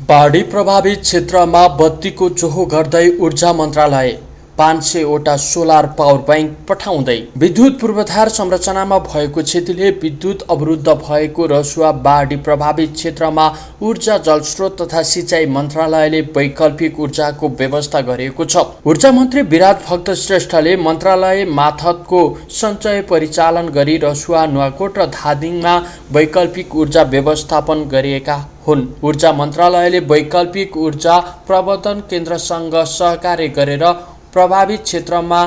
बाढी प्रभावित क्षेत्रमा बत्तीको चोहो गर्दै ऊर्जा मन्त्रालय 500 वटा सोलर पावर बैंक पठाउँदै। विद्युत पूर्वाधार संरचनामा भएको क्षतिले विद्युत अवरुद्ध भएको रसुवा बाढी प्रभावित क्षेत्रमा ऊर्जा जलस्रोत तथा सिंचाई मन्त्रालयले वैकल्पिक ऊर्जाको व्यवस्था गरेको छ। ऊर्जा मन्त्री विराट भक्त श्रेष्ठले मन्त्रालय माथतको सञ्चय परिचालन गरी रसुवा, नुवाकोट र धादिङमा वैकल्पिक ऊर्जा व्यवस्थापन गरिएका हुन्। ऊर्जा मन्त्रालयले वैकल्पिक ऊर्जा प्रबन्धन केन्द्रसँग सहकार्य गरेर प्रभावित क्षेत्रमा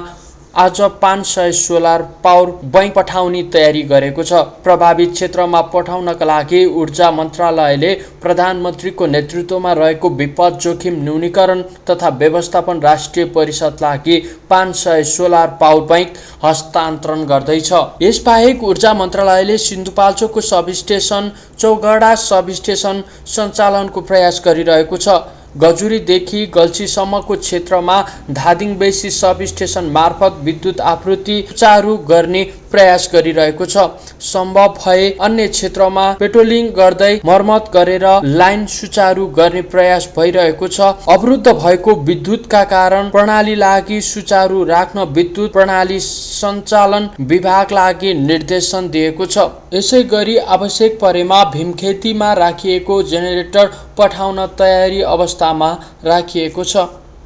आज 500 सोलर पावर बैंक पठाउने तयारी गरेको छ। प्रभावित क्षेत्रमा पठाउनका लागि ऊर्जा मन्त्रालयले प्रधानमन्त्रीको नेतृत्वमा रहेको विपद जोखिम न्यूनीकरण तथा व्यवस्थापन राष्ट्रिय परिषदलाई 500 सोलर पावर बैंक हस्तान्तरण गर्दैछ। यसबाहेक ऊर्जा मन्त्रालयले सिन्धुपाल्चोकको सबस्टेसन, चौगडा सबस्टेसन सञ्चालनको प्रयास गरिरहेको छ। गजुरीदेखि गल्छीसम्मको क्षेत्रमा धादिङ बेसी सबस्टेसन मार्फत विद्युत आपूर्ति सुचारू गर्ने प्रयास गरिरहेको छ। सम्भव भए अन्य क्षेत्रमा पेट्रोलिङ गर्दै मर्मत गरेर लाइन सुचारू गर्ने प्रयास भइरहेको छ। अवरुद्ध भएको विद्युतका कारण प्रणालीलाई सुचारू राख्न विद्युत प्रणाली सञ्चालन विभागलाई निर्देशन दिएको छ। यसैगरी आवश्यक परेमा भीमखेतीमा राखिएको जेनेरेटर पठाउन तयारी अवस्थामा राखिएको छ।